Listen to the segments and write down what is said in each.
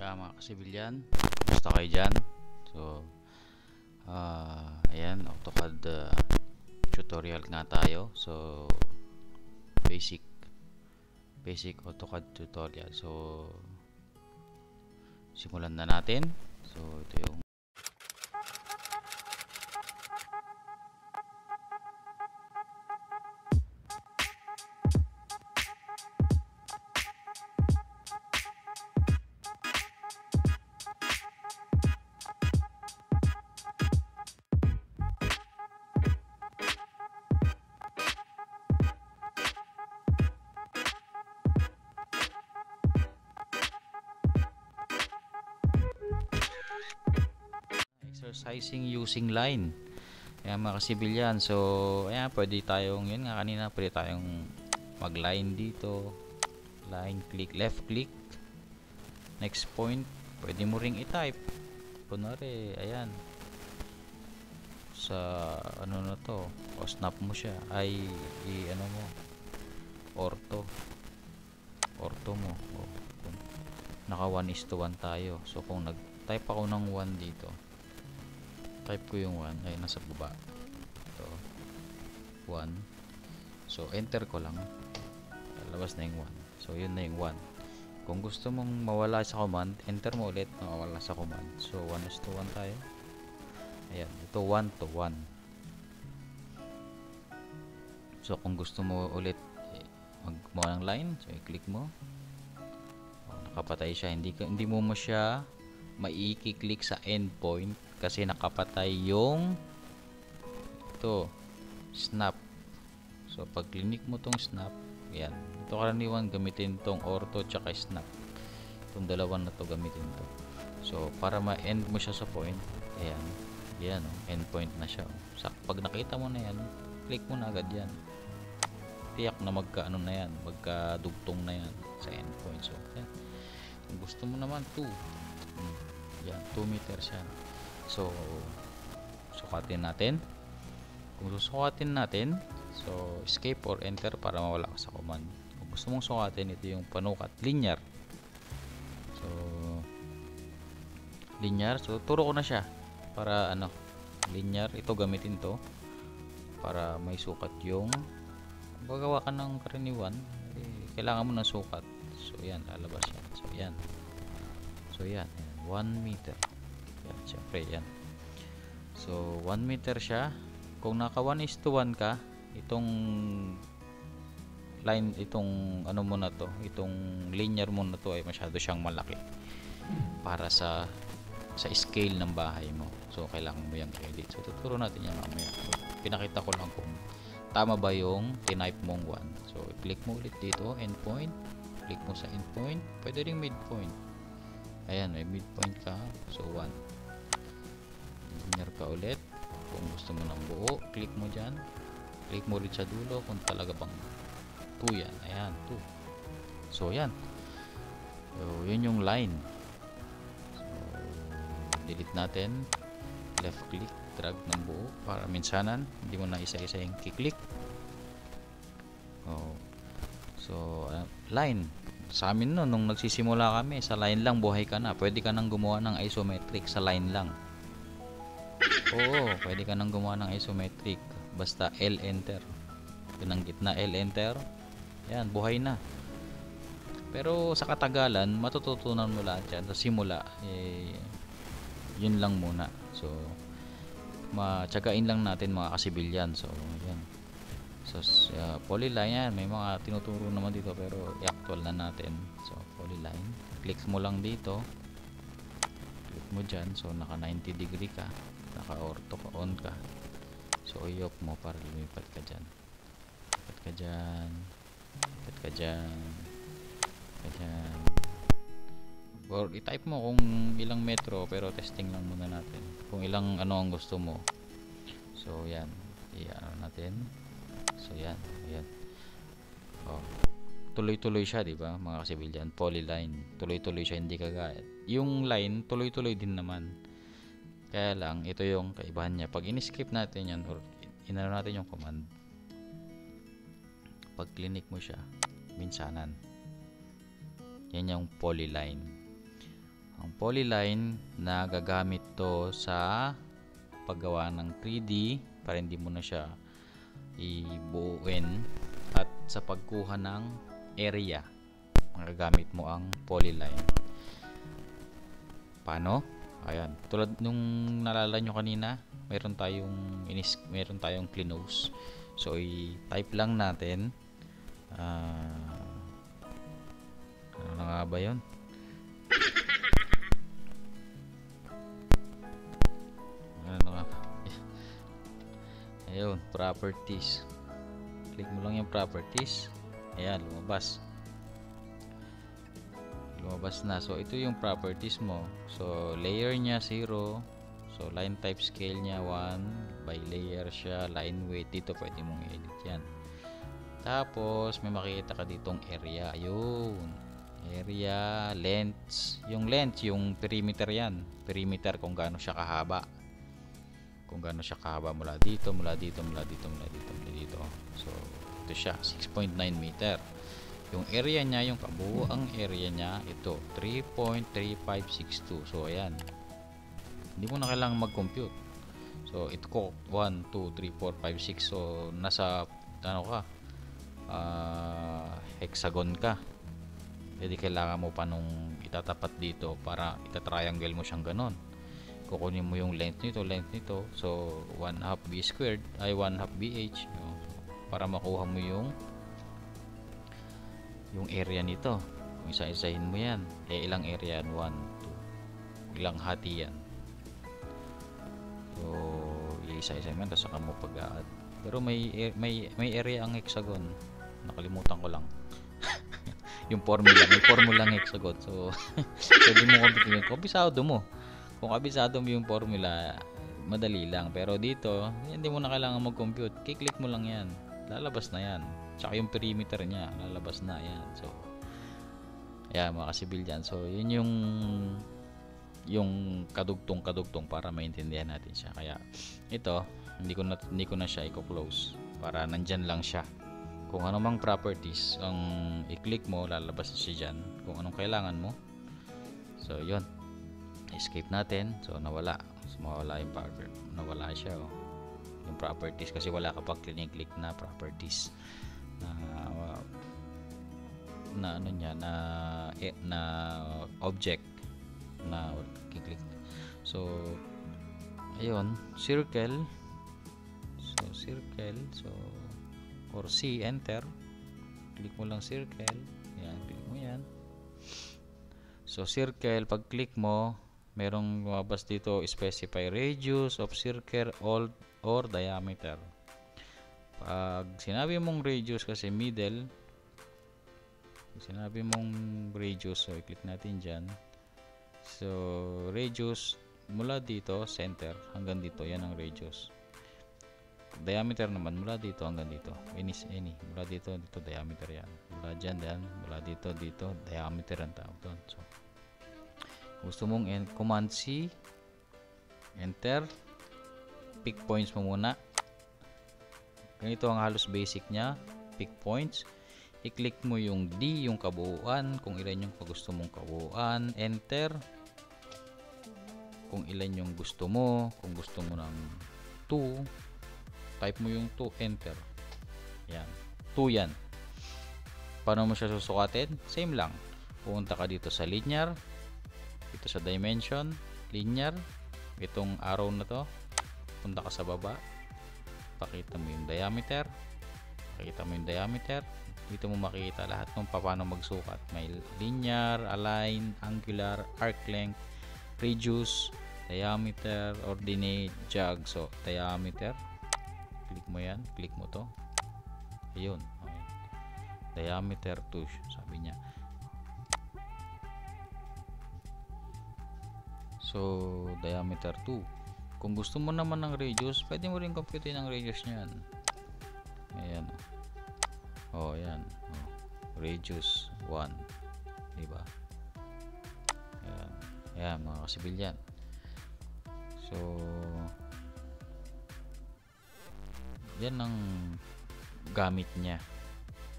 Mga kasibilyan, basta kayo dyan. So, ayan, AutoCAD tutorial nga tayo. So, basic AutoCAD tutorial. So, simulan na natin. So, ito yung exercising using line. Ayan mga kasibilyan. So, ayan, pwede tayong, yun nga kanina, pwede tayong mag-line dito. Line, click, left click. Next point, pwede mo ring i-type. Kunwari, ayan. Sa, ano na to, o snap mo siya. Ay, ano mo, ortho mo. O, naka 1:1 tayo. So, kung nag-type ako ng 1 dito, type ko yung 1 ay nasa baba ito 1, so enter ko lang, lalabas na yung 1. So yun na yung 1. Kung gusto mong mawala sa command, enter mo ulit, mawala sa command. So 1:1 tayo. Ayan, ito 1 to 1. So kung gusto mo ulit maggumawa ng line, so i-click mo, nakapatay siya. Hindi mo siya mai-click sa endpoint kasi nakapatay yung ito snap. So pag click mo tong snap, yan, ito karaniwan gamitin tong ortho tsaka snap, itong dalawa na to gamitin to. So para ma-end mo siya sa point, ayan, yan endpoint na siya. So pag nakita mo na yan, click mo na agad yan, tiyak na magkaano na yan, magkadugtong na yan sa endpoint. So yan. Kung gusto mo naman 2, yan, 2 meters yan. So sukatin natin. Kung susukatin natin, so escape or enter para mawala ka sa command. Kung gusto mong sukatin, ito yung panukat, linear. So linear, so turo ko na siya para ano, linear, ito gamitin to para may sukat. Yung gagawa ka ng karaniwan, kailangan mo ng sukat. So yan, lalabas yan. So yan 1 meter. Yan, syempre yan. So 1 meter siya. Kung naka 1:1 ka, itong line, itong ano mo na to, itong linear mo na to ay masyado siyang malaki para sa scale ng bahay mo. So kailangan mo yung edit. So tuturo natin yan mamaya. So, pinakita ko lang kung tama ba yung tinype mong 1. So i-click mo ulit dito, endpoint. Click mo sa endpoint. Pwede ring midpoint. Ayan, may midpoint ka. So 1. Linear ka ulit. Kung gusto mo ng buo, click mo dyan. Click mo rin sa dulo kung talaga bang 2 yan. Ayan, 2. So yan. So yun yung line. So delete natin. Left click, drag ng buo para minsanan hindi mo na isa-isa yung kiklik. So line. Sa amin no, nung nagsisimula kami, sa line lang buhay ka na. Pwede ka nang gumawa ng isometric sa line lang. Oo, pwede ka nang gumawa ng isometric. Basta L enter. Yun ang gitna, L enter. Yan, buhay na. Pero sa katagalan, matututunan mo lahat yan. Sa simula, yun lang muna. So, matsagain lang natin mga kasibilyan. So, yan. So, polyline yan. May mga tinuturo naman dito pero i-actual na natin. So, polyline. Click mo lang dito. Click mo dyan. So, naka 90 degree ka. Naka ortho ka, on ka. So, i-off mo para lumipat ka dyan. Lipat ka dyan. Lipat ka dyan. Lipat ka dyan. Or i-type mo kung ilang metro pero testing lang muna natin. Kung ilang ano ang gusto mo. So, yan. I-ano natin. So yan, ayan. Oh. Tuloy-tuloy siya, 'di ba? Mga kasibilyan, polyline. Tuloy-tuloy siya, hindi kagaya. Yung line, tuloy-tuloy din naman. Kaya lang ito yung kaibahan niya. Pag in-skip natin 'yan or inano natin yung command. Pag click mo siya, minsanan. Yan yung polyline. Ang polyline na gagamit to sa paggawa ng 3D para hindi mo na siya ibuuin, at sa pagkuha ng area magagamit mo ang polyline. Paano? Ayan, tulad nung nalala nyo kanina, meron tayong clinose. So i-type lang natin ano na nga ba yun? Ano nga? Ayun, properties. Click mo lang yung properties. Ayan, lumabas na. So ito yung properties mo. So layer nya 0. So line type scale nya 1. By layer siya. Line weight, dito pwede mong edit yan. Tapos may makikita ka ditong area. Ayun, area, length. Yung length, yung perimeter yan. Perimeter kung gaano siya kahaba. Mula dito. So ito siya, 6.9 meter. Yung area nya, yung kabuuang area nya, ito 3.3562. So ayan, hindi mo na kailangan mag-compute. So ito ko 1, 2, 3, 4, 5, 6. So nasa ano ka, hexagon ka. Hindi kailangan mo pa nung itatapat dito para ita-triangle mo siyang ganon. Kukunin mo yung length nito. So 1/2 b squared ay 1/2 bh, para makuha mo yung area nito. Kung isa-isahin mo yan, ilang area yan? 1, 2, ilang hati yan? So isa-isahin mo yan, tapos saka mo pag-add. Pero may area ang hexagon, nakalimutan ko lang. Yung formula, may formula ang hexagon. So pwede mo computin kung kabisado mo yung formula, madali lang. Pero dito, hindi mo na kailangan mag-compute. Kiklik mo lang yan, lalabas na yan. Tsaka yung perimeter nya, lalabas na yan. So ayan mga kasibilyan. So yun yung kadugtong para maintindihan natin siya. Kaya ito, hindi ko na siya i-close para nandyan lang siya. Kung ano mang properties ang i-click mo, lalabas siya dyan kung anong kailangan mo. So yun, escape natin. So nawala. So mawala yung nawala siya, yung properties, kasi wala ka pang click na properties na ano niya, na object na i-click. So ayun, circle. So or C, enter. Click mo lang circle. Yan, click mo yan. So circle, pag click mo, merong lumabas dito, specify radius of circle or diameter. Pag sinabi mong radius, kasi middle, so i-click natin dyan. So radius mula dito, center, hanggang dito, yan ang radius. Diameter naman mula dito hanggang dito, mula dito, diameter yan. Mula dyan, mula dito, diameter ang tawag doon. So gusto mong command C, enter, pick points mo muna. Ganito ang halos basic nya, pick points. I-click mo yung D, yung kabuuan, kung ilan yung gusto mong kabuuan, enter. Kung ilan yung gusto mo, kung gusto mo ng 2, type mo yung 2, enter. Yan, 2 yan. Paano mo siya susukatin? Same lang. Pumunta ka dito sa linear, dito sa dimension, linear, itong arrow na to, punta ka sa baba, pakita mo yung diameter, dito mo makikita lahat ng paano magsukat. May linear, align, angular, arc length, radius, diameter, ordinate, jog. So diameter, click mo yan, click mo to, ayun, okay. Diameter 2 sabi niya. So diameter 2. Kung gusto mo naman ng radius, pwede mo rin compute ang radius niyan. Ayan, ayan, radius 1, diba? Ayan mga kasibilyan. So yan ang gamit niya.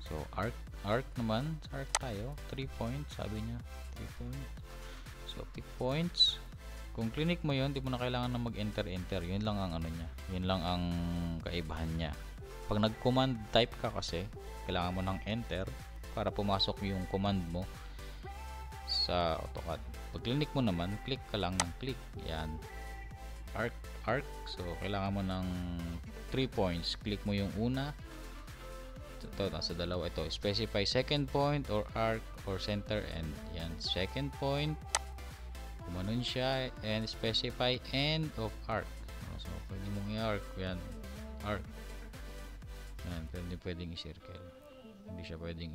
So arc naman, arc tayo, 3 points sabi niya, 3 points. So So, pick points. Kung clinic mo yun, di mo na kailangan na mag-enter. Yun lang ang ano niya. Yun lang ang kaibahan niya. Pag nag-command type ka kasi, kailangan mo ng enter para pumasok yung command mo sa AutoCAD. Pag clinic mo naman, click ka lang ng click. Yan. Arc. So, kailangan mo ng 3 points. Click mo yung una. Ito, nasa dalawa ito. Specify second point or arc or center end. Yan. Second point. Kumanon siya and specify end of arc. So, pwede mong i-arc. Yan. Arc. Yan. Pwedeng i-circle. Hindi siya pwedeng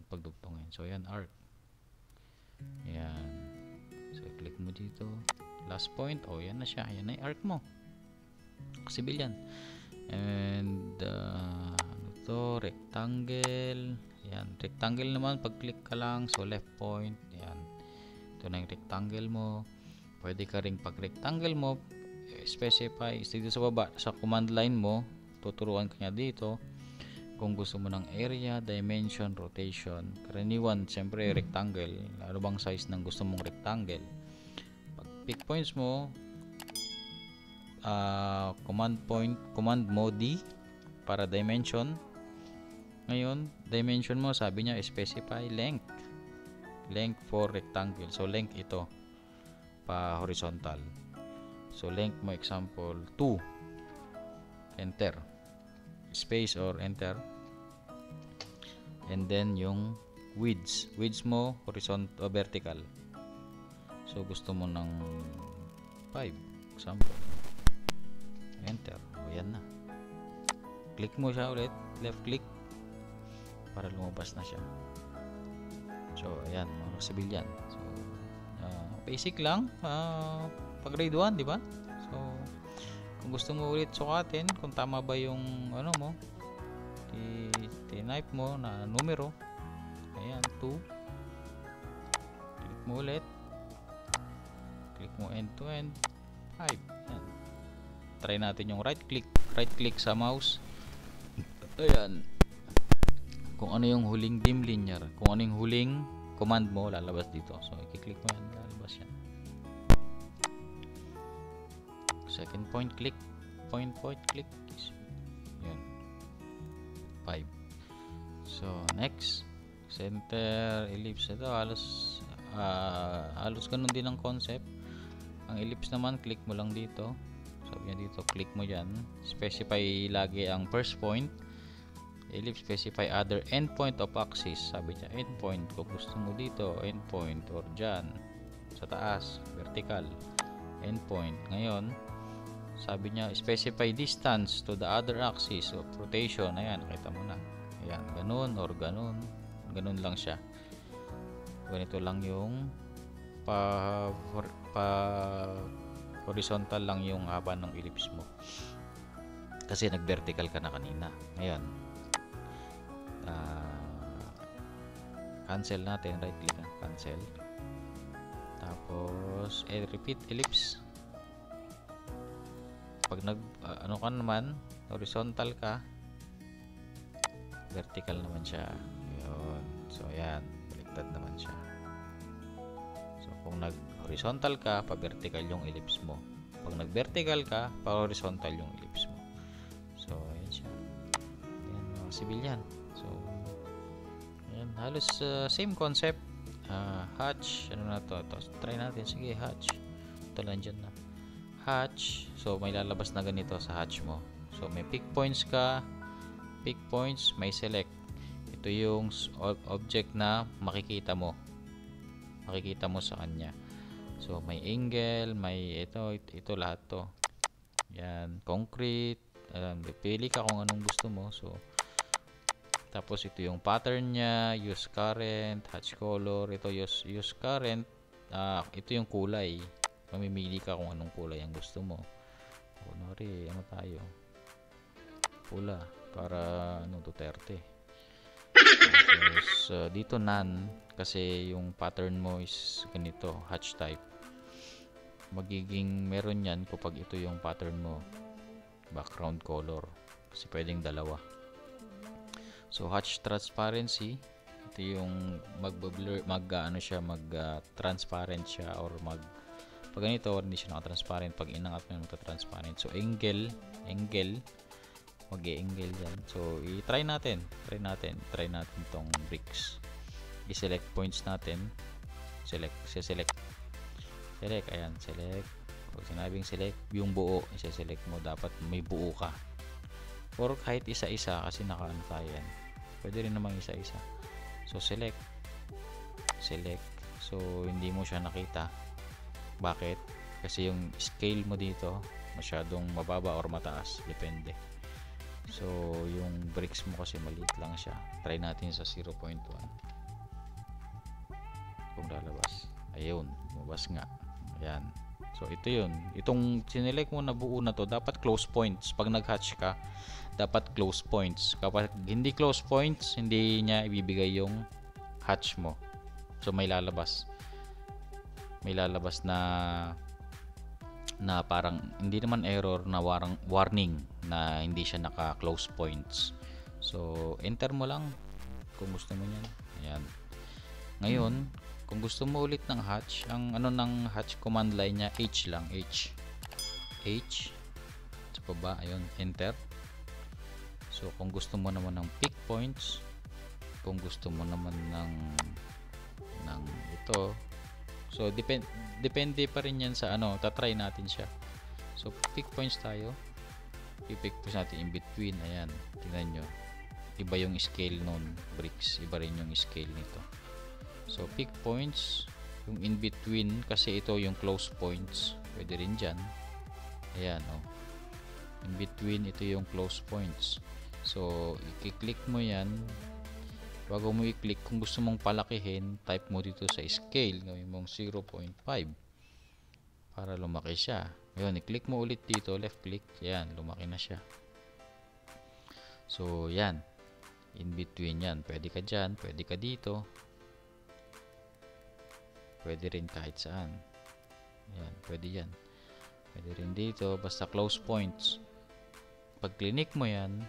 pagdugtongin. So, yan. Arc. Yan. So, click mo dito. Last point. Oh, yan na siya. Yan na yung arc mo. Civilian. And, rectangle. Yan. Rectangle naman. Pag-click ka lang. So, left point. Yan. Ito na yung rectangle mo. Pwede ka ring pag-rectangle mo, specify dito sa baba, sa command line mo, tuturuan ka niya dito kung gusto mo ng area, dimension, rotation. Karaniwan, siyempre rectangle. Ano bang size ng gusto mong rectangle? Pag pick points mo, command mo D para dimension. Ngayon, dimension mo, sabi niya, specify length for rectangle. So, length ito pa horizontal. So, length mo, example, 2. Enter. Space or enter. And then, yung width. Width mo, horizontal o vertical. So, gusto mo ng 5. Example. Enter. O, yan na. Click mo siya ulit. Left click. Para lumabas na siya. So, ayan, mga civilian. So, basic lang. Pag grade 1, di ba? So, kung gusto mo ulit sukatin, kung tama ba yung, ano mo, type mo na numero. Ayan, 2. Click mo ulit. Click mo end to end. 5. Ayan. Try natin yung right click. Right click sa mouse. Ayan. Kung ano yung huling dim linear, kung ano yung huling command mo, lalabas dito. So, i-click mo yan, lalabas yan. Second point, click. Point, click. Yun. 5. So, next. Center, ellipse. Ito, halos ganun din ang concept. Ang ellipse naman, click mo lang dito. Sabi niya dito, click mo dyan. Specify lagi ang first point. Ellipse, specify other endpoint of axis. Sabi niya, endpoint. Kung gusto mo dito, endpoint. Or dyan. Sa taas, vertical. Endpoint. Ngayon, sabi niya, specify distance to the other axis of rotation. Ayan, nakita mo na. Ayan, ganun or ganun. Ganun lang siya. Ganito lang yung horizontal lang yung haba ng ellipse mo. Kasi nag-vertical ka na kanina. Ngayon, cancel natin, right click na, cancel. Tapos repeat ellipse. Pag ano ka naman, horizontal ka, vertical naman siya. Ayun. So ayan, baliktad naman siya. So kung nag horizontal ka, pa vertical yung ellipse mo. Pag nag vertical ka, pa horizontal yung ellipse mo. So ayan siya. Ayan mga civilian. So ayan, halos same concept. Hatch, ano na to? Try natin, sige, hatch. Ito lang dyan na. Hatch, so may lalabas na ganito sa hatch mo. So may pick points ka, pick points, may select. Ito yung object na makikita mo sa kanya. So may angle, may ito lahat to. Yan, concrete. Pili ka kung anong gusto mo. So tapos ito yung pattern niya, use current, hatch color. Ito use current. Ito yung kulay. Mamimili ka kung anong kulay ang gusto mo. Kunwari, ano tayo? Pula para Duterte. Tapos dito none kasi yung pattern mo is ganito, hatch type. Magiging meron yan kapag ito yung pattern mo, background color, kasi pwedeng dalawa. So hatch transparency, Ito yung mag-blur, ano siya, transparent siya, or pag ganito, hindi siya naka-transparent. Pag inangat mo, magta-transparent. So, angle, mag-angle yan. So, i-try natin. Try natin tong bricks. I-select points natin. Select. Select, ayan, select. Pag sinabing select, yung buo, i-select mo. Dapat may buo ka. Or kahit isa-isa, kasi naka-ano tayo yan. Pwede rin namang isa-isa. So, select. So, hindi mo siya nakita. Bakit? Kasi yung scale mo dito, masyadong mababa or mataas. Depende. So, yung bricks mo kasi maliit lang siya. Try natin sa 0.1. Kung lalabas. Ayun. Lumabas nga. Ayan. So, ito yun. Itong sinelect mo na buo na to, dapat close points. Pag nag-hatch ka, dapat close points. Kapag hindi close points, hindi niya ibibigay yung hatch mo. So, may lalabas. May lalabas na parang, hindi naman error, na warning na hindi siya naka-close points. So, enter mo lang kung gusto mo yan. Ayan. Ngayon, kung gusto mo ulit ng hatch, ang ano ng hatch command line niya, H lang, H. Sa baba, ayun, enter. So, kung gusto mo naman ng pick points, kung gusto mo naman ng ito, so depende pa rin yan sa ano, tatry natin siya. So, pick points tayo. I-pick points natin in between. Ayan, tingnan nyo. Iba yung scale nun, bricks. Iba rin yung scale nito. So, pick points, yung in between, kasi ito yung close points. Pwede rin dyan. Ayan, oh. In between, ito yung close points. So, i-click mo yan. Bago mo i-click, kung gusto mong palakihin, type mo dito sa scale, gawin mong 0.5 para lumaki siya. Ngayon, i-click mo ulit dito, left click, yan, lumaki na siya. So, yan, in between yan, pwede ka dyan, pwede ka dito, pwede rin kahit saan. Yan, pwede yan, pwede rin dito, basta close points. Pag click mo yan,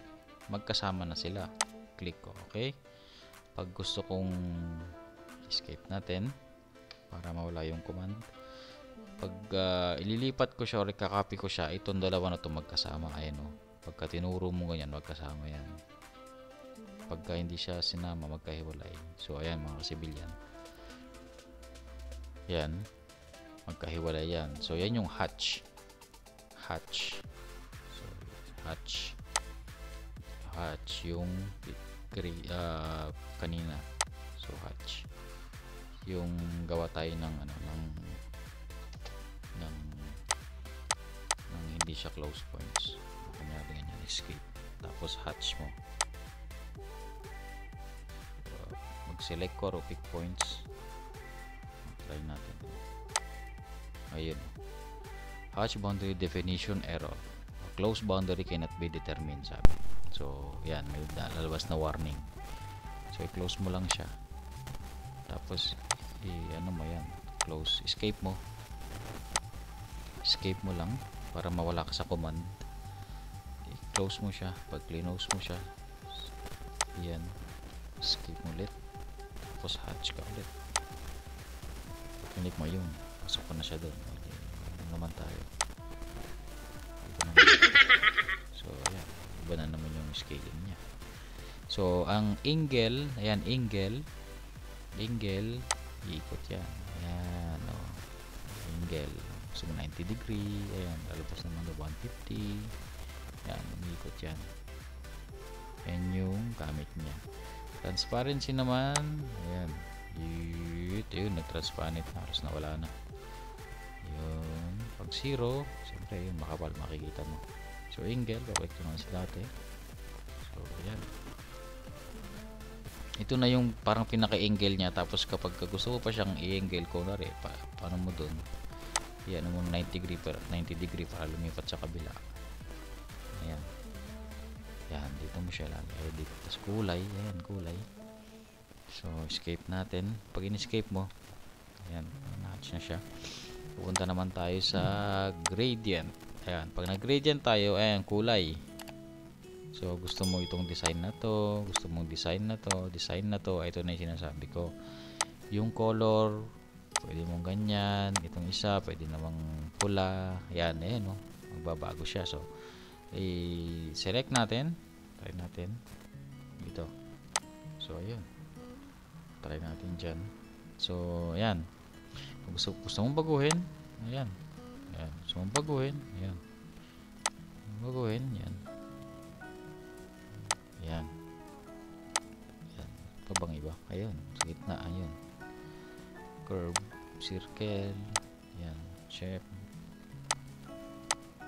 magkasama na sila. Click ko, okay? Pag gusto kong escape natin para mawala yung command, pag ililipat ko siya or kakopy ko siya, itong dalawa na ito magkasama. Ayan, o, pagka tinuro mo ganyan, magkasama yan. Pagka hindi siya sinama, magkahiwalay. So ayan, mga kasibilyan, yan, magkahiwalay yan. So yan yung hatch. So hatch yung kanina. So hatch yung gawa tayo ng ano, ng hindi siya close points. Kunyari ganyan, escape, tapos hatch mo. Mag-select ko or pick points. Try natin. Ayun, hatch boundary definition error, close boundary cannot be determined, sabi. So, yan, may lalabas na warning. So, i-close mo lang siya. Tapos, ano mo yan, close, escape mo. Escape mo lang para mawala ka sa command. I-close mo siya. Pag close mo siya, yan, escape mo ulit. Tapos, hatch ka ulit. Click mo yun. Pasok ko na siya doon. Okay, naman tayo. So, ayan. Iba na naman yung scaling niya. So, ang angle, ayan, angle, iikot yan. Ayan, o. Angle. So, 90 degree. Ayan, lalabas naman na 150. Ayan, iikot yan. Ayan yung gamit niya. Transparency naman, ayan. Yun, nag-transparent na. Halos nawala na. Yun. Pag 0, siyempre, yun, makapal, makikita mo. So, angle, babalik ko naman sa dati. So, ayan. Ito na yung parang pinaka-angle niya. Tapos, kapag gusto mo pa siyang i-angle, kunwari, paano mo dun? Ayan, mo 90 degree para lumipat sa kabila. Ayan. Ayan, dito mo siya lalagay. Tapos, kulay. Ayan, kulay. So, escape natin. Pag in-escape mo, ayan, na-hatch na siya. Pupunta naman tayo sa gradient. Ayan, pag nag-gradient tayo, ayan, kulay. So, gusto mo itong design na to, gusto mong design na to, ito na yung sinasabi ko. Yung color, pwede mong ganyan, itong isa, pwede namang pula, yan, no? Magbabago siya. So, i-select natin, try natin, dito. So, ayun. Try natin dyan. So, ayan. Kung gusto mong baguhin, ayan. Ayan. Gusto mong baguhin, ayan. Baguhin, yan. Ayan. Ayan. Pa bang iba? Ayun. Sa gitna, ayun. Curve, circle, ayan. Shape.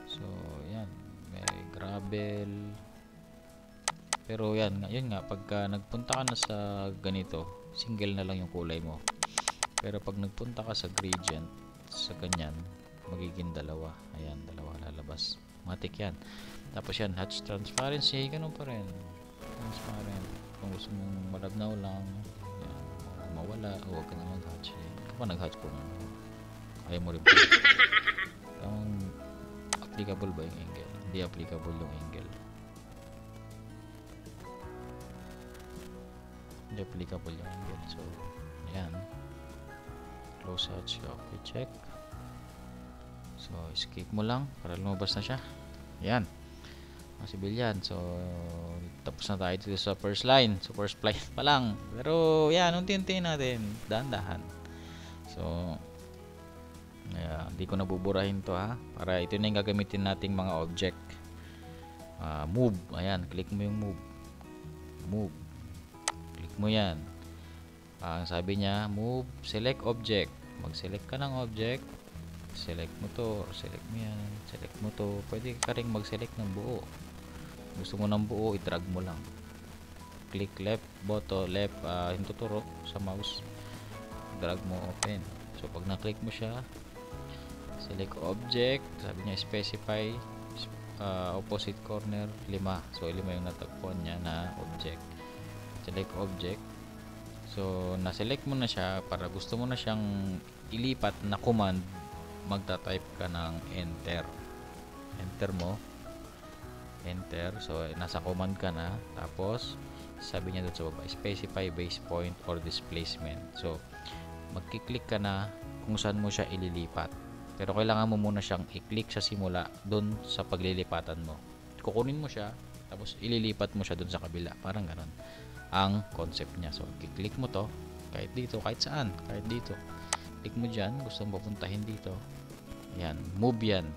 So, ayan. May gravel. Pero yan, yun nga, pagka nagpunta ka na sa ganito, single na lang yung kulay mo. Pero pag nagpunta ka sa gradient, sa ganyan, magiging dalawa. Ayan, dalawa lalabas. Matik yan. Tapos yan, hatch transparency, ganun pa rin. Transparent. Kung gusto mong malabnaw lang, yan, mawala, huwag ka na mag-hatch. Ikaw pa nag-hatch kung ayaw mo rin pa. Applicable ba yung angle? Hindi applicable yung angle. Hindi applicable yung angle. So, ayan. Close hatch. Okay, check. So, escape mo lang para lumabas na siya. Ayan. Mga civilian. So, tapos na tayo dito sa first line. So, first line pa lang. Pero, yan. Unti-unti natin. Dahan-dahan. So, hindi ko nabuburahin to ha. Para ito na yung gagamitin nating mga object. Move. Ayan. Click mo yung move. Move. Click mo yan. Ang sabi niya, move, select object. Mag-select ka ng object. Select mo to, or select mo yan. Select mo to. Pwede ka rin mag-select ng buo. Gusto mo ng buo, i-drag mo lang. Click left button, left, yung tuturo sa mouse. Drag mo, open. So, pag na-click mo siya, select object. Sabi niya, specify opposite corner, 5. So, 5 yung natagpuan niya na object. Select object. So, na-select mo na siya para gusto mo na siyang ilipat na command, magta-type ka ng enter. Enter mo. Enter. So, nasa command ka na. Tapos, sabi niya doon sa baba, specify base point or displacement. So, magkiklik ka na kung saan mo siya ililipat. Pero kailangan mo muna siyang i-click sa simula doon sa paglilipatan mo. Kukunin mo siya, tapos ililipat mo siya doon sa kabila. Parang ganon ang concept niya. So, i-click mo to kahit dito, kahit saan, kahit dito. Click mo dyan, gusto mong papuntahin dito. Yan, move yan.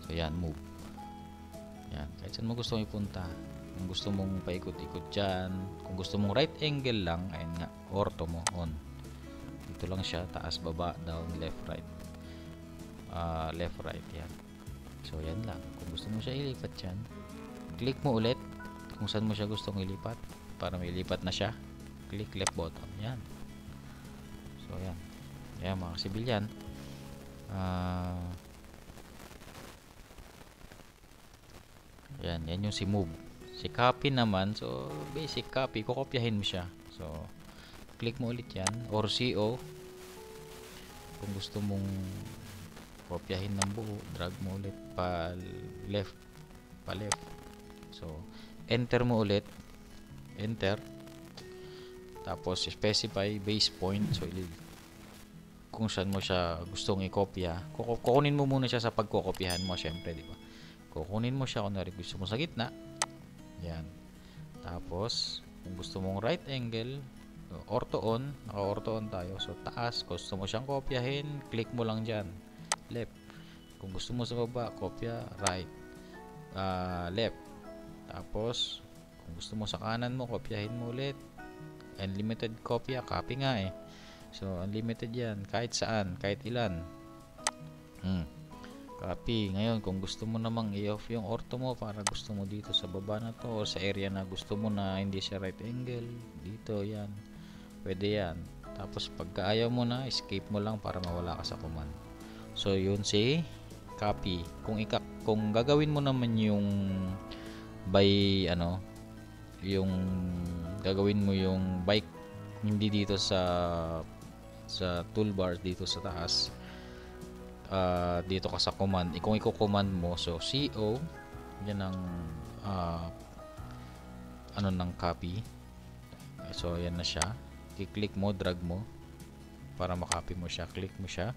So, yan, move. Yan, kahit saan mo gusto mong ipunta. Kung gusto mong paikot-ikot dyan, kung gusto mong right angle lang, ayun nga, ortho mo, on. Dito lang siya, taas, baba, down, left, right. Left, right, yan. So, yan lang. Kung gusto mo siya ilipat dyan, click mo ulit kung saan mo siya gustong ilipat para may ilipat na siya. Click left button. Yan. So, yan. Yan, mga civilian. Yan. Yan yung si move. Si copy naman. So, basic copy. Kukopyahin mo siya. So, click mo ulit yan. Or CO. Kung gusto mong kopyahin ng buo, drag mo ulit pa left. Pa left. So, enter mo ulit. Enter. Tapos, specify base point. So, kung saan mo siya gustong i-kopya. Kukunin mo muna siya sa pagkokopyahan mo, syempre, di ba? Kukunin mo siya kung gusto mo sa gitna. Yan. Tapos, kung gusto mong right angle, ortho on. Naka-ortho on tayo. So, taas. Gusto mo siyang kopyahin, click mo lang dyan. Left. Kung gusto mo sa baba, kopya, right. Left. Tapos, kung gusto mo sa kanan mo, kopyahin mo ulit. Unlimited kopya, copy nga eh. So, unlimited yan. Kahit saan, kahit ilan. Copy. Ngayon, kung gusto mo namang i-off yung ortho mo para gusto mo dito sa baba na to o sa area na gusto mo na hindi siya right angle, dito, yan. Pwede yan. Tapos, pagka ayaw mo na, escape mo lang para mawala ka sa command. So, yun si copy. Kung gagawin mo naman yung yung gagawin mo yung bike hindi dito sa toolbar dito sa taas, dito ka sa command, kung i-command mo, so CO yan ang ah, ano ng copy. So yan na siya. I-click mo, drag mo para makopy mo siya. Click mo siya.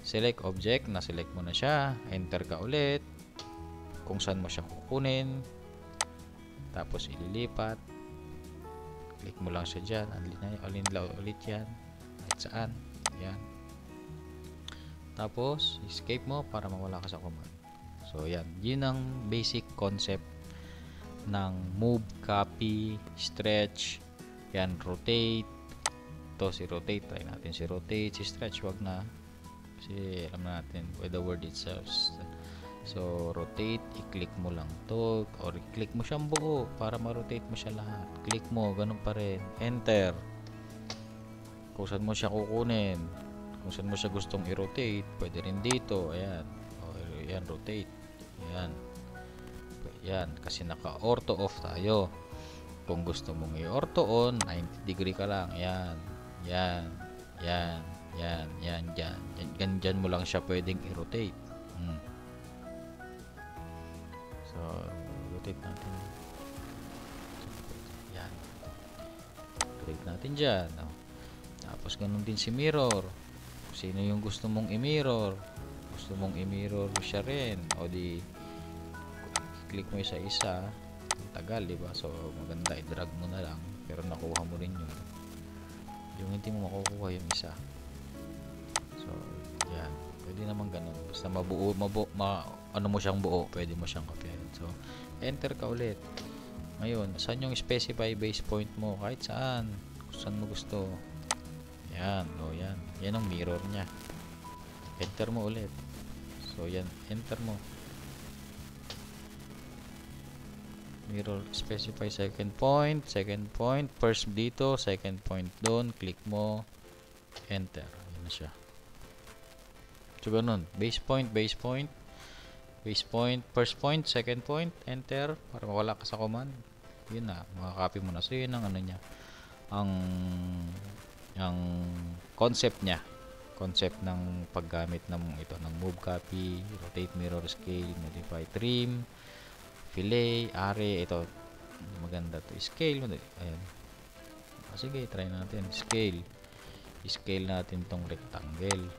Select object, na-select mo na siya. Enter ka ulit. Kung saan mo siya kukunin. Tapos ililipat. Click mo lang siya dyan. Alin ulit yan. Kahit saan. Yan. Tapos, escape mo para mawala ka sa command. So yan. Yun ang basic concept ng move, copy, stretch. Yan, rotate. Ito si rotate. Try natin si rotate. Si stretch, wag na. Kasi alam na natin with the word itself. So rotate, i-click mo lang to or i-click mo siyang buo para ma-rotate mo siya lahat. Click mo, ganun pa rin. Enter. Kung saan mo siya kukunin, kung saan mo siya gustong i-rotate, pwede rin dito. Ayan. O, ayan, rotate. Ayan. Ayan, kasi naka-ortho off tayo. Kung gusto mong i-ortho on, 90 degree ka lang. Ayan. Yan. Yan. Yan. Yan. Yan. Dyan mo lang siya pwedeng i-rotate. So, rotate natin. Yan. Rotate natin dyan. Oh. Tapos, ganun din si mirror. Sino yung gusto mong i-mirror? Gusto mong i-mirror siya rin. O di, click mo isa-isa. Tagal, diba? So, maganda. I-drag mo na lang. Pero nakuha mo rin yun. Yung hindi mo makukuha yung isa. So, yan. Pwede naman ganun. Basta mabuo, ano mo siyang buo, pwede mo siyang kopyahin. So, enter ka ulit. Ngayon, saan yung specify base point mo? Kahit saan. Kung saan mo gusto. Yan. O, yan. Yan ang mirror niya. Enter mo ulit. So, yan. Enter mo. Mirror, specify second point, first dito, second point doon, click mo, enter. Yan na siya. So, ganun. Base point, first point, second point, enter, para mawala ka sa command. Yun na, makakopy mo na. So, yun ang ano niya. Ang concept niya. Concept ng paggamit ng ito, ng move, copy, rotate, mirror, scale, modify, trim, fillet, array, ito maganda to. Scale mo, ayan. Sige, try natin. Scale natin tong rectangle.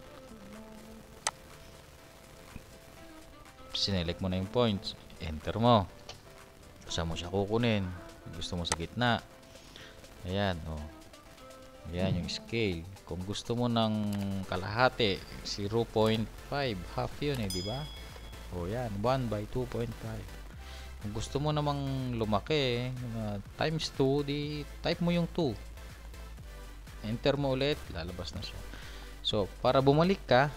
Sinelect mo na yung points, enter mo. Saan mo siya kukunin? Gusto mo sa gitna. Ayan, oh. Ayan yung scale. Kung gusto mo ng kalahati, 0.5, half yun di ba? O yan, 1 by 2.5. Kung gusto mo namang lumaki, times 2, di type mo yung 2. Enter mo ulit, lalabas na siya. So, para bumalik ka,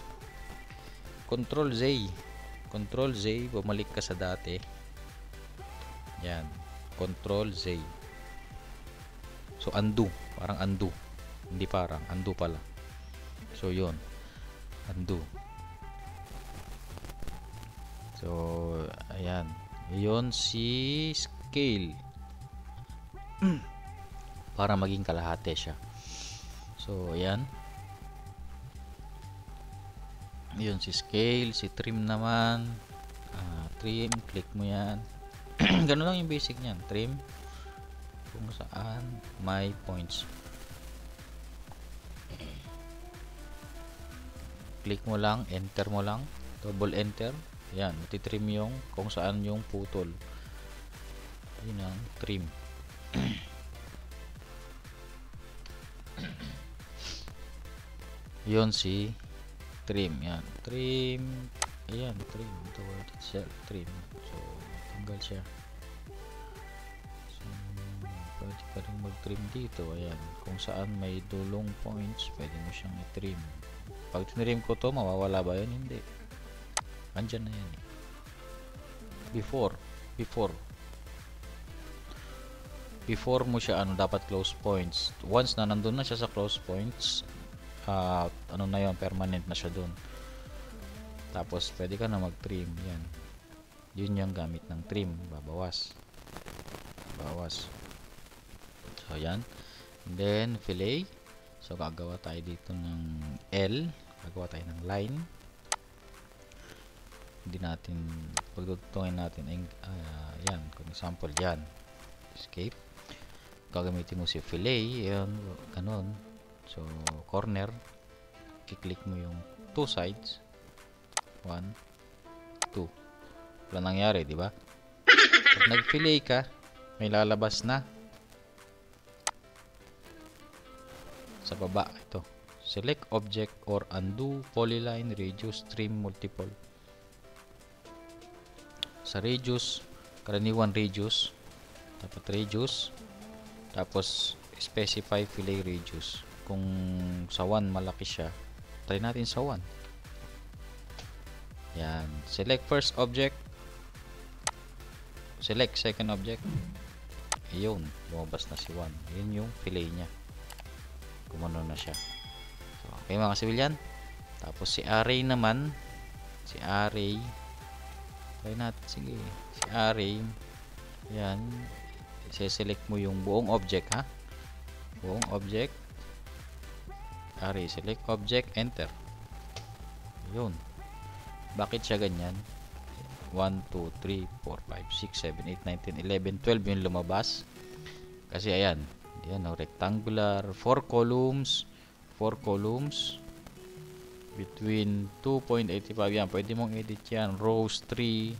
Control Z, bumalik ka sa dati. Yan, Control Z. So, undo, parang undo. Hindi parang, undo pala. So, yun, undo. So, ayan. Yun si scale. Para maging kalahati siya. So, ayan. Yun si scale. Si trim naman. Trim. Click mo yan. Ganun lang yung basic niyan. Trim. Kung saan may points. Click mo lang. Enter mo lang. Double enter. Yan, matitrim yung kung saan yung putol. Yun ang trim. Yun si trim. Yan, trim. Ayan, trim. The word itself, trim. So, tanggal siya. So, pwede ka rin mag-trim dito. Ayan, kung saan may dulong points, pwede mo siyang i-trim. Pag tinrim ko to, mawawala ba yun? Hindi. Andyan na yan. Before mo siya, dapat close points. Once na nandun na siya sa close points, ano na yun, permanent na siya dun. Tapos, pwede ka na mag-trim. Yan. Yun yung gamit ng trim. Babawas. So, yan. And then, fillet. So, gagawa tayo dito ng L. Gagawa tayo ng line. hindi natin pagtutungin natin ay yan, for example yan, escape, gagamitin mo si fillet, yan, ganun. So corner, kiklik mo yung two sides, 1, 2, wala nangyari, di ba? Pag nag-fillet ka, may lalabas na sa baba. Ito, select object or undo polyline, reduce, trim, multiple. Sa reduce, karaniwan reduce, dapat reduce, tapos specify fillet reduce. Kung sa 1 malaki siya, try natin sa 1. Yan, select first object, select second object. Ayun, lumabas na si 1. Yun yung fillet nya, kumano na siya. So, okay mga sibilyan. Tapos si array naman, si array, try natin, sige, si array, yan, i-select mo yung buong object, ha, buong object, array, select object, enter. Yun, bakit siya ganyan? 1, 2, 3, 4, 5, 6, 7, 8, 9, 10, 11, 12 yung lumabas kasi ayan, yan, rectangular, 4 columns between 2.85, yan, pwede mong edit yan. Rows 3,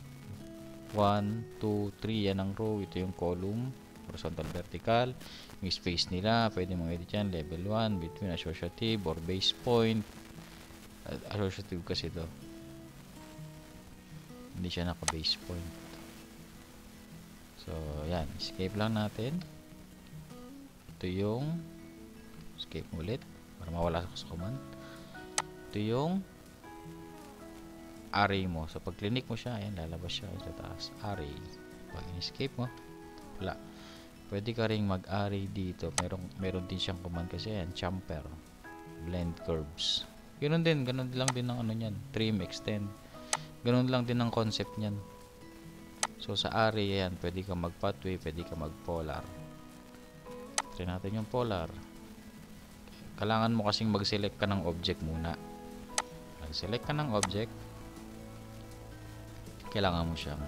1, 2, 3, yan ang row, ito yung column, horizontal, vertical, yung space nila, pwede mong edit yan. Level 1, between associative or base point, associative kasi ito, hindi siya naka base point. So yan, escape lang natin. Ito yung escape ulit para mawala sa command. Ito yung array mo. So pag click mo siya, ayan, lalabas siya sa taas, array. Pag in-escape mo, wala. Pwede ka ring mag-array dito. Meron din siyang command kasi yan, chamfer, blend curves. Ganun lang din ng ano niyan, trim, extend. Ganun lang din ang concept niyan. So sa array yan, pwede ka mag-pathway, pwede ka mag-polar. Try natin yung polar. Kailangan mo kasing mag-select ka ng object muna. Mag-select ka ng object, kailangan mo siyang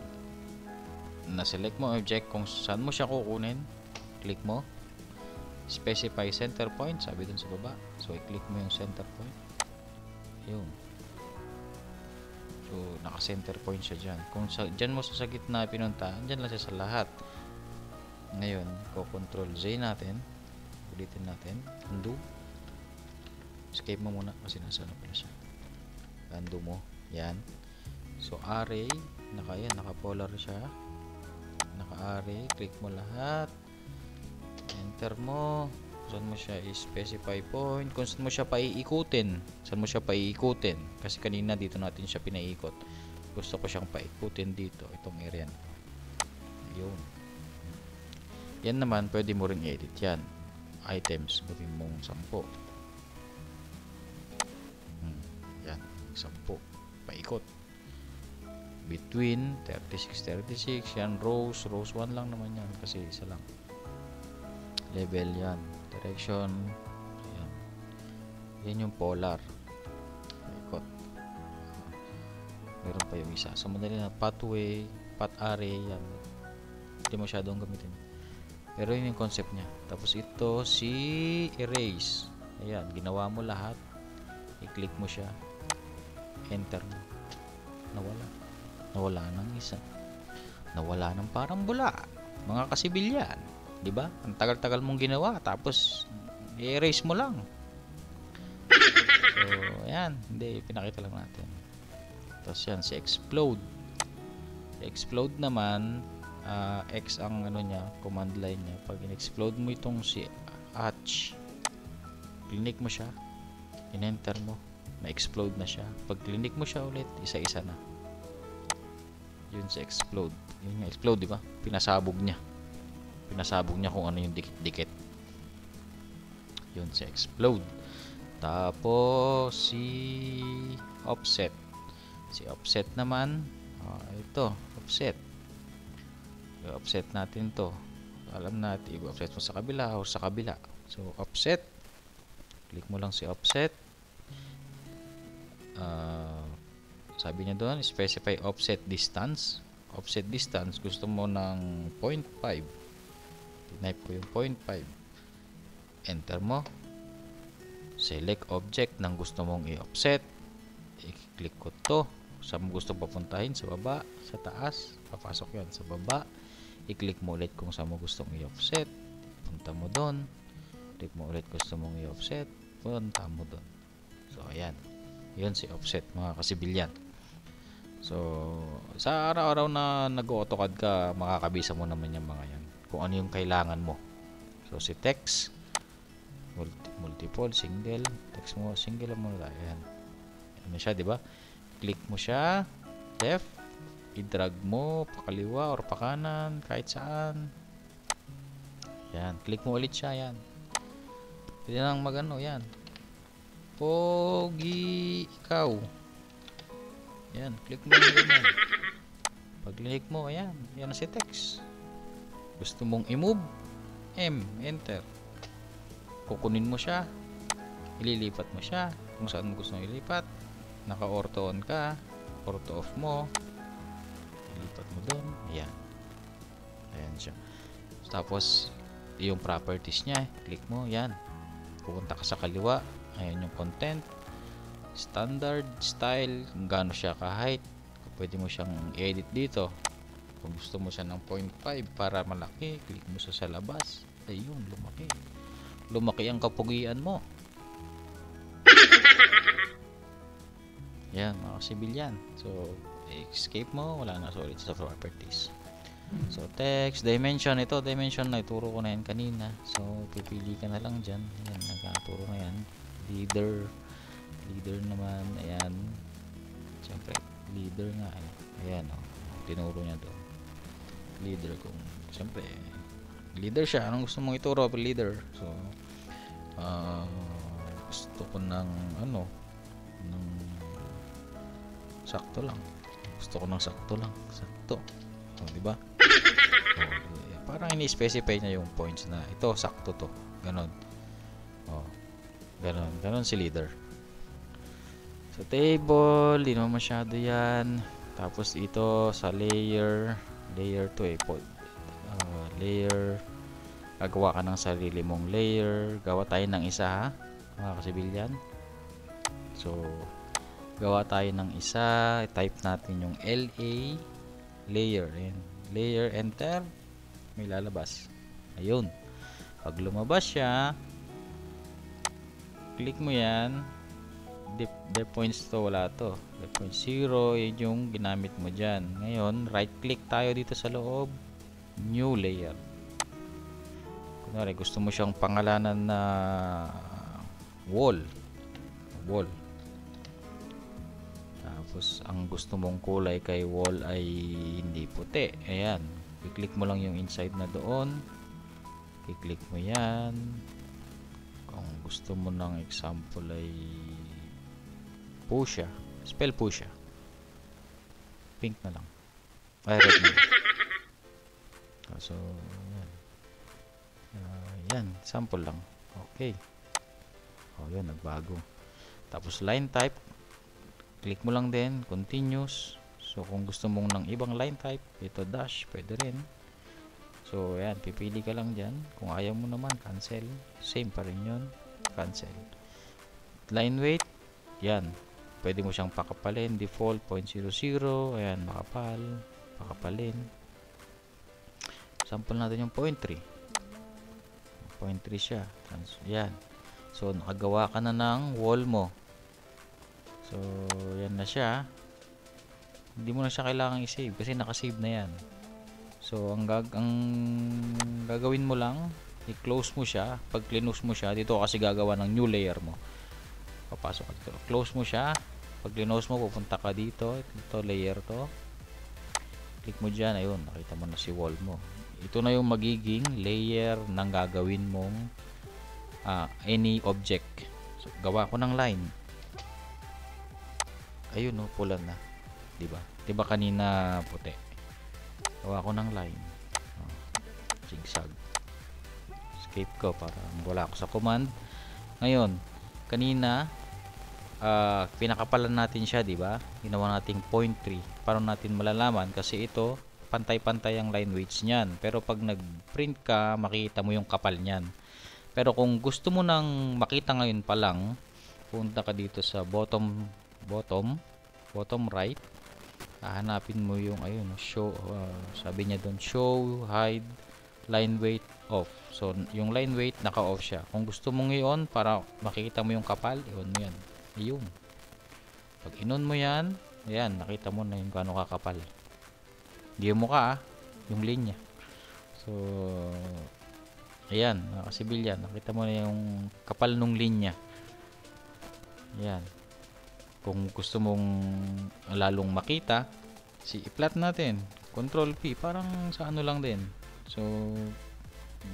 na-select mo object kung saan mo siya kukunin. Click mo, specify center point, sabi dun sa baba. So i-click mo yung center point, yun. So naka-center point siya dyan. Kung dyan mo sa gitna pinunta, dyan lang siya sa lahat. Ngayon, ko-control Z natin, ulitin natin, undo, escape mo muna kasi nasa ano pala siya, undo mo, yan. So array, naka-polar siya, naka-array, click mo lahat, enter mo, saan mo siya i-specify point, kung saan mo siya paiikutin, kasi kanina dito natin siya pinaikot, gusto ko siyang paikutin dito, itong area na, yun. Yan naman, pwede mo ring edit yan. Items, gawin mong 10. Yan, 10. Paikot. Between 36, 36. Yan, rows 1 lang naman yan. Kasi isa lang. Level yan. Direction. Yan. Yan yung polar. Paikot. Meron pa yung isa. So, madali na. Pathway, path array. Yan. Hindi masyadong gamitin. Pero yun yung concept niya. Tapos ito si erase. Ayan, ginawa mo lahat. I-click mo siya. Enter mo. Nawala ng isa. Nawala ng parang bula. Mga kasibilyan. Diba? Ang tagal-tagal mong ginawa. Tapos, i-erase mo lang. So, ayan. Hindi, pinakita lang natin. Tapos yan, si explode. Si explode naman, X ang ano niya, command line niya. Pag in-explode mo itong si hatch, click mo siya, in-enter mo, na-explode na siya. Pag click mo siya ulit, isa-isa na. Yun si explode. Yun yung explode, di ba? Pinasabog niya kung ano yung dikit-dikit. Yun si explode. Tapos si offset. Si offset naman, ito, offset. I-offset natin to. Alam natin, i-offset mo sa kabila o sa kabila. So, offset. Click mo lang si offset. Sabi niya doon, specify offset distance. Offset distance, gusto mo ng 0.5. Type ko yung 0.5. Enter mo. Select object ng gusto mong i-offset. I-click ko to. Saan mo gusto papuntahin? Sa baba, sa taas. Papasok yan sa baba. I-click mo ulit kung saan mo gustong i-offset. Punta mo doon. Click mo ulit gusto mong i-offset. Punta mo doon. So, ayan. Yun si offset, mga kasibilyan. So, sa araw-araw na nag-AutoCAD ka, makakabisa mo naman yung mga yan. Kung ano yung kailangan mo. So, si text, multiple, single, text mo, single mo na. Ayan. Ano siya, di ba? Click mo siya, left, i-drag mo, pakaliwa or pakanan, kahit saan. Ayan. Click mo ulit siya, ayan. Pwede nang magano, yan. Pogi ikaw. Yan, click mo yung ganyan. Pag click mo, ayan. Yan na si text. Gusto mong i-move, enter. Kukunin mo siya. Ililipat mo siya. Kung saan mo gusto mong ilipat. Naka-ortho on ka. Ortho off mo. Ilipat mo doon. Ayan. Ayan siya. Tapos, yung properties niya. Click mo, yan. Pupunta ka sa kaliwa. Ayan yung content. Standard, style, kung gaano siya ka-height. Pwede mo siyang i-edit dito. Kung gusto mo siya ng 0.5 para malaki, click mo siya sa labas. Ayun, lumaki. Lumaki ang kapugian mo. Yan, mga sibilyan. So, escape mo, wala na. So, ulit sa properties. So, text, dimension. Ito, dimension na. Ituro ko na yan kanina. So, pipili ka na lang dyan. Ayan, nagkaturo na yan. Leader naman, ayan. Siyempre, leader nga. Ayan, oh. Tinuro niya doon. Leader kung, siyempre, leader siya. Anong gusto mong ituro? Leader. So, gusto ko ng, ng sakto lang. Gusto ko ng sakto lang. Sakto. O, diba? Parang ini-specify niya yung points na, ito, sakto to. Ganon. O, ganon. Ganon si leader. Sa table, di naman masyado yan. Tapos ito sa layer 2 layer. Gagawa ka ng sarili mong layer. Gawa tayo ng isa, ha, mga kasibilyan. So, gawa tayo ng isa. Type natin yung LA layer. Ayan. Layer, enter. May lalabas. Ayun. Pag lumabas siya, click mo yan. Depth points to, wala to. Depth point 0, yun yung ginamit mo dyan. Ngayon, right click tayo dito sa loob. New layer. Kunwari, gusto mo siyang pangalanan na wall. Tapos, ang gusto mong kulay kay wall ay hindi puti. Ayan. I-click mo lang yung inside na doon. I-click mo yan. Kung gusto mo ng example ay Pusha. Spell Pusha. Pink na lang. Ay, red na lang. So, yan. Yan. Sample lang. Okay. O, yan. Nagbago. Tapos, line type. Click mo lang din. Continuous. So, kung gusto mong ng ibang line type, ito dash. Pwede rin. So, yan. Pipili ka lang dyan. Kung ayaw mo naman, cancel. Same pa rin yun. Cancel. Line weight. Yan. Pwede mo siyang pakapalin. Default 0.00. Ayan, makapal. Pakapalin. Sample natin yung 0.3. 0.3 siya. Yan. So, nakagawa ka na ng wall mo. So, yan na siya. Hindi mo na siya kailangan i-save kasi nakasave na yan. So, ang gagawin mo lang, i-close mo siya. Pag close mo siya, dito kasi gagawa ng new layer mo. Papasok ka dito. Close mo siya. Pag close mo, pupunta ka dito. Ito, layer to. Click mo dyan. Ayun, nakita mo na si wall mo. Ito na yung magiging layer ng gagawin mong any object. So, gawa ko ng line. Ayun, no, pula na. Diba? Diba kanina puti? Gawa ko ng line. Zigzag. Escape ko para wala ako sa command. Ngayon, kanina pinakapalan natin siya, di ba? Ginawa nating 0.3. Paano natin malalaman? Kasi ito, pantay-pantay ang line weights niyan. Pero pag nag-print ka, makita mo yung kapal niyan. Pero kung gusto mo nang makita ngayon pa lang, punta ka dito sa bottom right. Hahanapin mo yung ayun, show, sabi niya doon, show, hide, line weight off. So yung line weight naka-off siya. Kung gusto mong i-on para makita mo yung kapal, i-on mo yan. Ayun. Pag in-on mo yan, ayan, nakita mo na yung gaano kakapal. Hindi yung mukha, yung linya. So ayan, mga kasibilyan, nakita mo na yung kapal nung linya. Ayan. Kung gusto mong lalong makita, i-flat natin. Control P, parang sa ano lang din. So,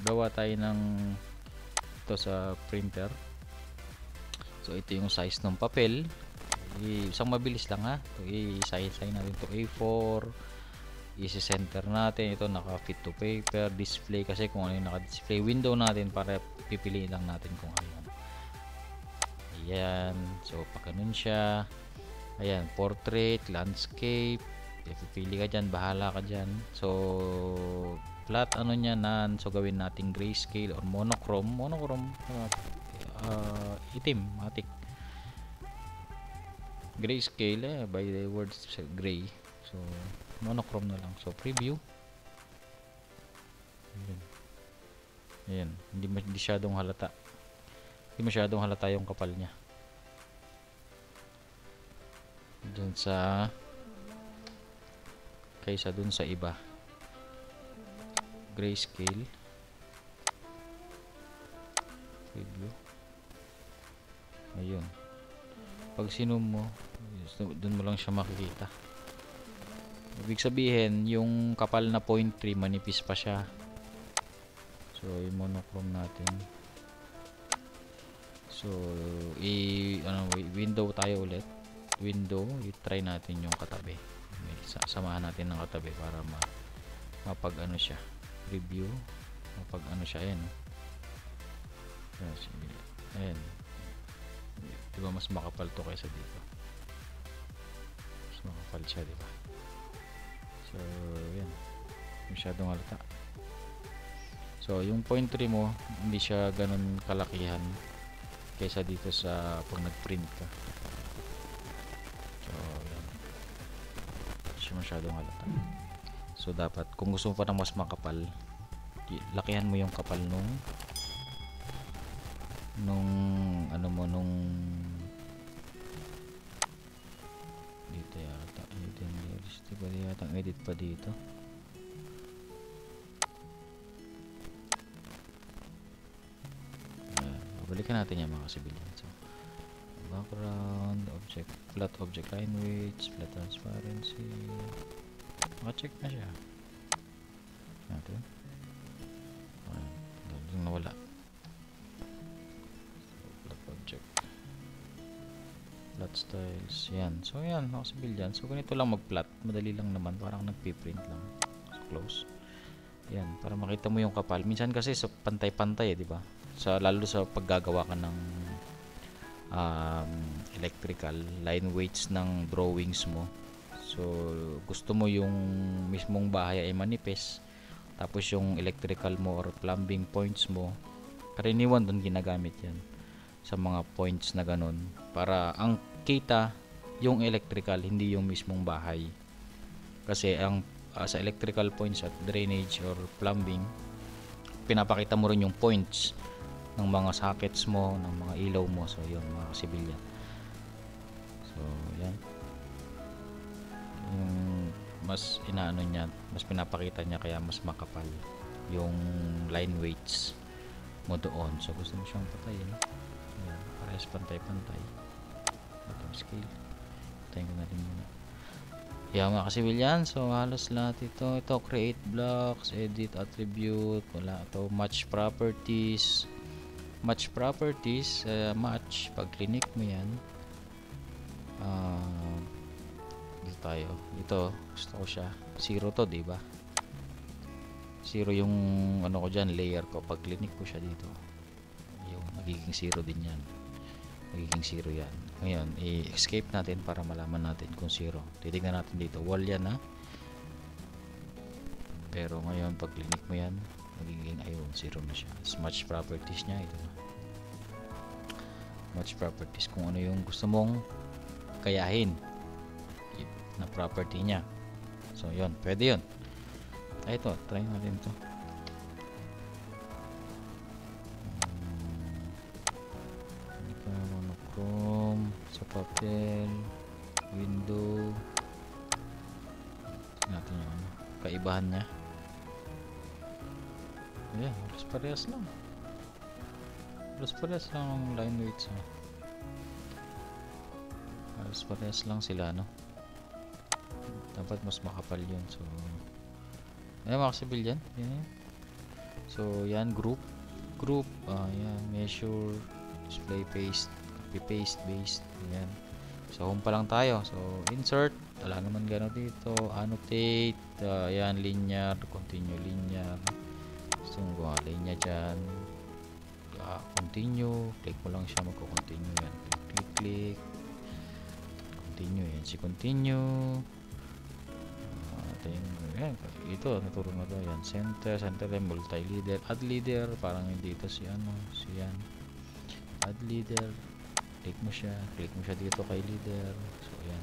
gawa tayo ng ito sa printer. So, ito yung size ng papel. Isang mabilis lang ha. So, i-size natin ito A4. I-center natin. Ito naka-fit to paper. Display kasi kung ano yung naka-display. Window natin para pipiliin lang natin kung ano. Ayan. So, pag ganun siya. Ayan. Portrait, landscape. Pipili ka dyan. Bahala ka dyan. So, flat ano niya nan. So, gawin natin grayscale or monochrome. Monochrome. Itim. Matik. Grayscale. By the words gray. So, monochrome na lang. So, preview. Ayan. Hindi masyadong halata. Hindi masyadong halata yung kapal niya. Dun sa kaysa dun sa iba. Grayscale. Preview. Ayun. Pag sinum mo, dun mo lang siya makikita. Ibig sabihin, yung kapal na 0.3 manipis pa siya. So, i-monochrome natin. So, window tayo ulit. Window, i-try natin yung katabi. Samahan natin ng katabi para mapag ano siya. Review. Mapag ano siya. Ayan. Ayan. Diba mas makapal to kaysa dito. Mas makapal siya, diba? So, ayan. Masyadong halata. So, yung 0.3 mo, hindi siya ganun kalakihan kaysa dito sa pag nag-print ka. So, yan. Siya masyadong halata. So, dapat, kung gusto mo pa ng mas makapal, lakihan mo yung kapal nung dito yata. Diba yata ang edit pa dito? Balikan natin yan mga civilian. So, background, object, flat object line weights, flat transparency. Naka-check na siya. Natin. Ayan, nawala. So, flat object. Flat styles. Yan. So, yan mga civilian. So, ganito lang mag-flat. Madali lang naman. Parang nagpiprint lang. So, close. Yan. Para makita mo yung kapal. Minsan kasi sa pantay-pantay di ba? Lalo sa paggagawa ka ng electrical line weights ng drawings mo. So gusto mo yung mismong bahay ay manipis, tapos yung electrical mo or plumbing points mo, karaniwan doon ginagamit yan sa mga points na ganun, para ang kita yung electrical, hindi yung mismong bahay. Kasi ang sa electrical points at drainage or plumbing, pinapakita mo rin yung points ng mga sockets mo, ng mga ilaw mo. So yun mga civilian. So yan yung mas inaano niya, mas pinapakita niya, kaya mas makapal yung line weights mo doon. So gusto mo siyang patayin, yan, parehas pantay-pantay. Bottom scale, patayin ko na rin muna. Yan mga civilian. So halos lahat ito create blocks, edit attribute, wala ito, match properties. Match properties, match, pag clinic mo yan, dito tayo, ito gusto ko siya 0 to, diba? 0 yung ano ko dyan, layer ko. Pag clinic ko siya dito, yung magiging 0 din yan. magiging 0 yan. Ngayon, i-escape natin para malaman natin kung 0. Titignan natin dito, wall yan ha. Pero ngayon, pag click mo yan, magiging ayun, 0 na siya. Match properties niya, ito na. Match properties, kung ano yung gusto mong kayahin na property niya. So, yun, pwede yun. Ay, ito, try natin ito. Monochrome sa papel, window. Tingnan natin yung ano, kaibahan niya. Ayan, halos parehas lang. Halos parehas lang ang line weights. Halos parehas lang sila, no? Dapat mas makapal yun. So, ayan mga civilian. Yan. So, yan, group. Yan, measure, display paste, copy paste, based. Ayan. So, home pa lang tayo. So, insert. Wala naman gano'n dito. Annotate. Ayan, linear. Continue linear. Gusto mo ba? Linear dyan. Continue. Click mo lang siya. Magko-continue yan. Click. Continue. Yan. Si continue. Ayan. Ito. Naturo na to. Yan. Center. Multi-leader. Add leader. Parang dito si ano. Si yan. Add leader. Click mo siya dito kay leader. So ayan,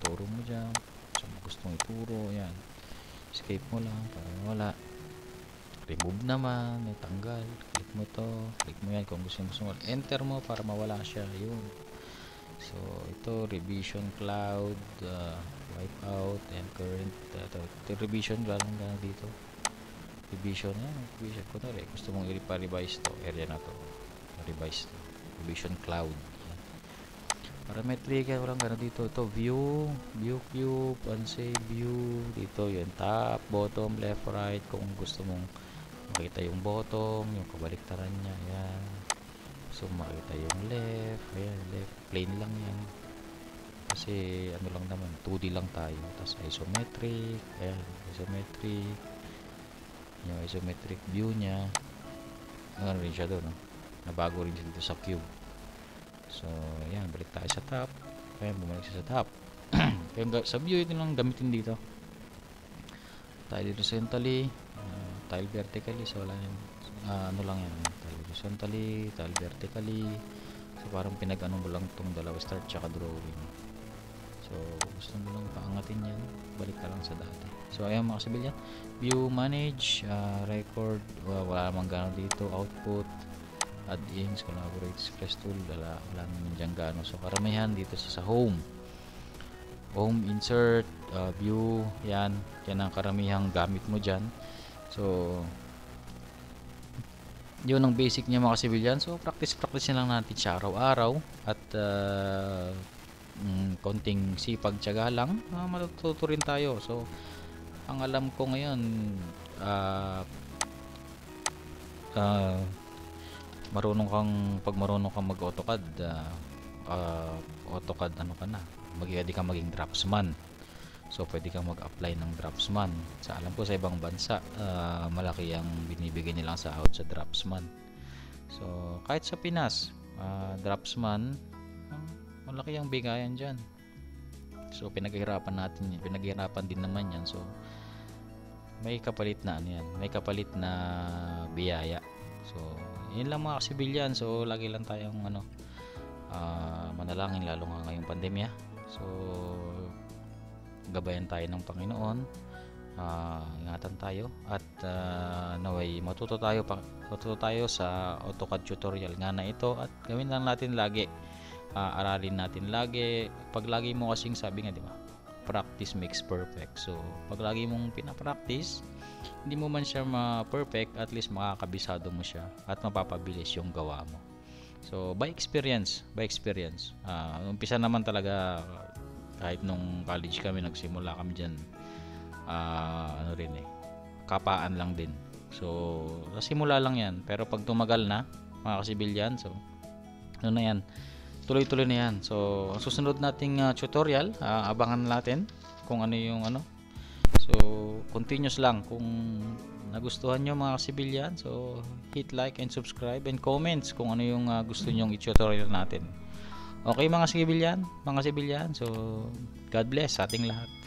turo mo dyan. So gustong ituro, ayan, escape mo lang para wala. Remove naman, tanggal. Click mo to, click mo yan kung gusto mo. Enter mo para mawala siya, yun. So ito, revision cloud, wipeout, and current. Ito revision, galang dito. Revision, revision ko na rin. Gusto mong i-revise to, area na to. Revise to. Revision cloud. Parametric yan, walang gano'n dito. Ito, view cube, unsave view. Dito, yun, top, bottom, left, right. Kung gusto mong makita yung bottom, yung kabaliktaran niya, yan. So, makita yung left, ayan, left, plain lang yan. Kasi, ano lang naman, 2D lang tayo. Tapos, isometric, ayan, isometric. Yung isometric view niya. Ano rin siya doon, no? Nabago rin siya dito sa cube. So, ayan, balik tayo sa top. Ayan, bumalik siya sa top. Kaya sa view, ito lang gamitin dito. Tayo horizontally, tile vertically. So, wala yan. Ano lang yan. Tile horizontally, tile vertically. So, parang pinag-ano mo lang itong dalawa, start tsaka drawing. So, gusto mo lang paangatin yan. Balik ka lang sa dati. So, ayan mga civilian. View, manage, record. Wala namang gano'n dito. Output. Add-ins, collaborates, press tool, wala naman dyan gano. So karamihan dito sa home, insert, view, yan ang karamihang gamit mo dyan. So yun ang basic niya mga civilian. So practice na lang natin siya araw-araw. At konting sipag, tiyaga lang, matututo rin tayo. So ang alam ko ngayon, pag marunong kang mag-AutoCAD, AutoCAD ano ka na, pwede kang maging draftsman. So pwede kang mag-apply ng draftsman. Sa alam ko sa ibang bansa, malaki ang binibigay nilang sahod sa draftsman. So kahit sa Pinas, draftsman, malaki ang bigayan dyan. So pinaghihirapan din naman yan. So may kapalit na ano yan, may kapalit na biyaya. So yun lang mga civilian. So lagi lang tayong manalangin, lalo nga ngayong pandemya. So gabayan tayo ng Panginoon, ingatan tayo, at naway matuto tayo sa AutoCAD tutorial nga na ito, at gawin lang natin lagi, aralin natin lagi. Pag lagi mo kasing sabi nga, di ba, practice makes perfect. So pag lagi mong pinapractice, hindi mo man siya ma-perfect, at least makakabisado mo siya at mapapabilis yung gawa mo. So by experience, umpisa naman talaga, kahit nung college kami, nagsimula kami dyan, kapaan lang din. So simula lang yan, pero pag tumagal na mga kasibilyan, so ano na yan, tuloy-tuloy na yan. So susunod nating tutorial, abangan natin kung ano yung so continuous lang. Kung nagustuhan nyo mga civilian, so hit like and subscribe and comments kung ano yung gusto nyong i-tutorial natin. Okay mga sibilyan, so God bless sa ating lahat.